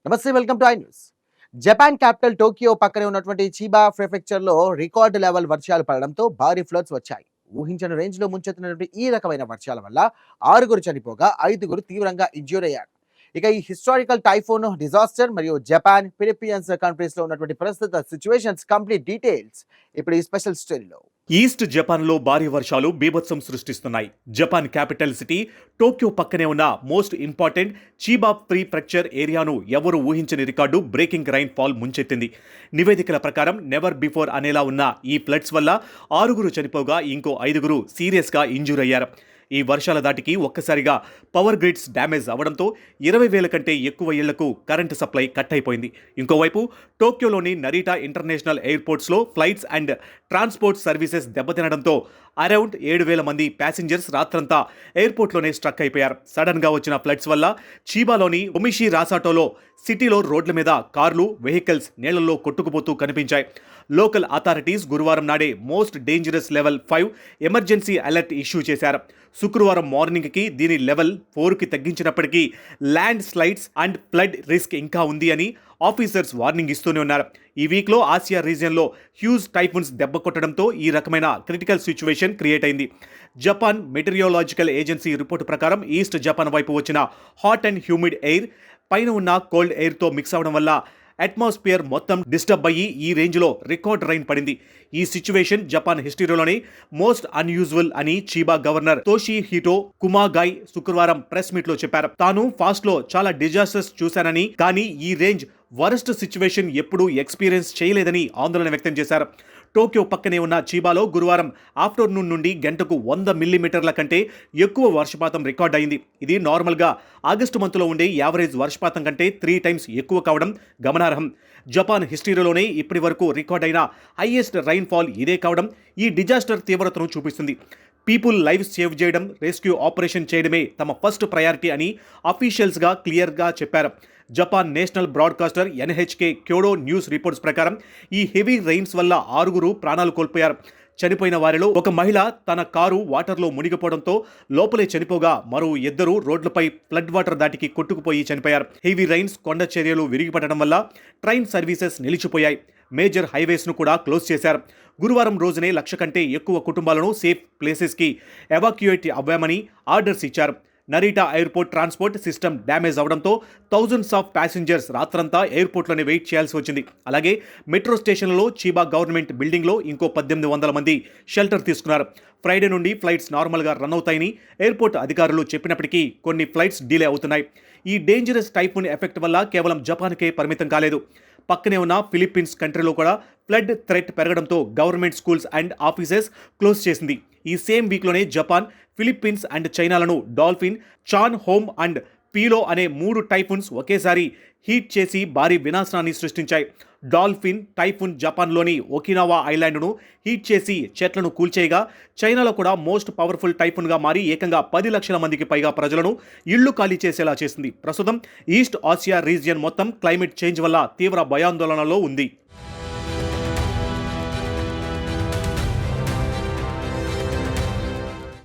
నమస్తే, welcome to I news. Japan capital Tokyo పక్కనే ఉన్నటువంటి చీబా ప్రిఫెక్చర్ లో రికార్డు లెవెల్ వర్షాలు పడడంతో భారీ ఫ్లడ్స్ వచ్చాయి. ఊహించని రేంజ్ లో ముంచెత్తినటువంటి ఈ రకమైన వర్షాల వల్ల 6 చనిపోగా 5 తీవ్రంగా ఇంజ్యూర్ అయ్యారు. ఇక ఈ హిస్టారికల్ టైఫోన్ డిజాస్టర్ మరియు జపాన్, ఫిలిప్పీన్స్ కంట్రీస్ లో ఉన్నటువంటి ప్రస్తుత సిచ్యువేషన్స్ కంప్లీట్ డీటెయిల్స్ ఇప్పుడు ఈ స్పెషల్ స్టోరీలో. ఈస్ట్ జపాన్లో భారీ వర్షాలు బీభత్సం సృష్టిస్తున్నాయి. జపాన్ క్యాపిటల్ సిటీ టోక్యో పక్కనే ఉన్న మోస్ట్ ఇంపార్టెంట్ చీబా ప్రీఫెక్చర్ ఏరియాను ఎవరు ఊహించని రికార్డు బ్రేకింగ్ రైన్ ఫాల్ ముంచెత్తింది. నివేదికల ప్రకారం నెవర్ బిఫోర్ అనేలా ఉన్న ఈ ఫ్లడ్స్ వల్ల 6 చనిపోగా ఇంకో 5 సీరియస్గా ఇంజూర్ అయ్యారు. ఈ వర్షాల దాటికి ఒక్కసారిగా పవర్ గ్రిడ్స్ డ్యామేజ్ అవడంతో 20,000 కంటే ఎక్కువ ఇళ్లకు కరెంటు సప్లై కట్ అయిపోయింది. ఇంకోవైపు టోక్యోలోని నరీటా ఇంటర్నేషనల్ ఎయిర్పోర్ట్స్లో ఫ్లైట్స్ అండ్ ట్రాన్స్పోర్ట్ సర్వీసెస్ దెబ్బతినడంతో అరౌండ్ 7,000 మంది ప్యాసింజర్స్ రాత్రంతా ఎయిర్పోర్ట్లోనే స్ట్రక్ అయిపోయారు. సడన్గా వచ్చిన ఫ్లడ్స్ వల్ల చీబాలోని ఒమిషి రాసాటోలో సిటీలో రోడ్ల మీద కార్లు, వెహికల్స్ నీళ్లలో కొట్టుకుపోతూ కనిపించాయి. లోకల్ అథారిటీస్ గురువారం నాడే most dangerous level 5 emergency alert issue చేశారు. శుక్రవారం మార్నింగ్కి దీని లెవెల్ 4కి తగ్గించినప్పటికీ landslides and flood risk ఇంకా ఉంది అని ఆఫీసర్స్ వార్నింగ్ ఇస్తూనే ఉన్నారు. ఈ వీక్లో ఆసియా రీజియన్లో హ్యూజ్ టైఫూన్స్ దెబ్బ కొట్టడంతో ఈ రకమైన క్రిటికల్ సిచ్యువేషన్ క్రియేట్ అయింది. జపాన్ మెటీరియాలజికల్ ఏజెన్సీ రిపోర్టు ప్రకారం ఈస్ట్ జపాన్ వైపు వచ్చిన హాట్ అండ్ హ్యూమిడ్ ఎయిర్ పైన ఉన్న కోల్డ్ ఎయిర్తో మిక్స్ అవడం వల్ల అట్మాస్ఫియర్ మొత్తం డిస్టర్బ్ అయ్యి ఈ రేంజ్లో రికార్డ్ రైన్ పడింది. ఈ సిచ్యువేషన్ జపాన్ హిస్టరీలోనే మోస్ట్ అన్యూజువల్ అని చీబా గవర్నర్ తోషిహిటో కుమాగాయ్ శుక్రవారం ప్రెస్ మీట్లో చెప్పారు. తాను ఫాస్ట్లో చాలా డిజాస్టర్స్ చూశానని, కానీ ఈ రేంజ్ వరస్ట్ సిచ్యువేషన్ ఎప్పుడూ ఎక్స్పీరియన్స్ చేయలేదని ఆందోళన వ్యక్తం చేశారు. టోక్యో పక్కనే ఉన్న చీబాలో గురువారం ఆఫ్టర్నూన్ నుండి గంటకు 100 మిల్లీమీటర్ల కంటే ఎక్కువ వర్షపాతం రికార్డ్ అయింది. ఇది నార్మల్గా ఆగస్టు మంత్లో ఉండే యావరేజ్ వర్షపాతం కంటే 3 టైమ్స్ ఎక్కువ కావడం గమనార్హం. జపాన్ హిస్టరీలోనే ఇప్పటి వరకు రికార్డ్ అయిన హైయెస్ట్ రైన్ ఫాల్ ఇదే కావడం ఈ డిజాస్టర్ తీవ్రతను చూపిస్తుంది. పీపుల్ లైవ్స్ సేవ్ చేయడం, రెస్క్యూ ఆపరేషన్ చేయడమే తమ ఫస్ట్ ప్రయారిటీ అని అఫీషియల్స్గా క్లియర్గా చెప్పారు. Japan national broadcaster NHK Kyodo news reports ప్రకారం ఈ హెవీ రెయిన్స్ వల్ల 6 ప్రాణాలు కోల్పోయారు. చనిపోయిన వారిలో ఒక మహిళ తన కారు వాటర్లో మునిగిపోవడంతో లోపలే చనిపోగా మరో 2 రోడ్లపై ఫ్లడ్ వాటర్ దాటికి కొట్టుకుపోయి చనిపోయారు. హెవీ రైన్స్, కొండ చర్యలు విరిగిపడడం వల్ల ట్రైన్ సర్వీసెస్ నిలిచిపోయాయి. మేజర్ హైవేస్ను కూడా క్లోజ్ చేశారు. గురువారం రోజునే 1,00,000 కంటే ఎక్కువ కుటుంబాలను సేఫ్ ప్లేసెస్కి ఎవాక్యుయేట్ అవ్వామని ఆర్డర్స్ ఇచ్చారు. Narita airport transport system damage అవడంతో థౌజండ్స్ ఆఫ్ ప్యాసింజర్స్ రాత్రంతా ఎయిర్పోర్ట్లోనే వెయిట్ చేయాల్సి వచ్చింది. అలాగే మెట్రో స్టేషన్లలో చీబా గవర్నమెంట్ బిల్డింగ్లో ఇంకో 1,800 మంది షెల్టర్ తీసుకున్నారు. ఫ్రైడే నుండి ఫ్లైట్స్ నార్మల్గా రన్ అవుతాయని ఎయిర్పోర్ట్ అధికారులు చెప్పినప్పటికీ కొన్ని ఫ్లైట్స్ డిలే అవుతున్నాయి. ఈ డేంజరస్ టైఫూన్ ఎఫెక్ట్ వల్ల కేవలం జపాన్కే పరిమితం కాలేదు. పక్కనే ఉన్న ఫిలిప్పీన్స్ కంట్రీలో కూడా ఫ్లడ్ థ్రెట్ పెరగడంతో government schools and offices close చేసింది. ఈ సేమ్ వీక్లోనే జపాన్, ఫిలిప్పీన్స్ అండ్ చైనాలను డాల్ఫిన్, చాన్ హోమ్ అండ్ పీలో అనే 3 టైఫూన్స్ ఒకేసారి హీట్ చేసి భారీ వినాశనాన్ని సృష్టించాయి. డాల్ఫిన్ టైఫూన్ జపాన్లోని ఒకినావా ఐలాండ్ను హీట్ చేసి చెట్లను కూల్చేయగా, చైనాలో కూడా మోస్ట్ పవర్ఫుల్ టైఫూన్గా మారి ఏకంగా 10 లక్షల మందికి పైగా ప్రజలను ఇళ్లు ఖాళీ చేసేలా చేసింది. ప్రస్తుతం ఈస్ట్ ఆసియా రీజియన్ మొత్తం క్లైమేట్ చేంజ్ వల్ల తీవ్ర భయాందోళనలో ఉంది.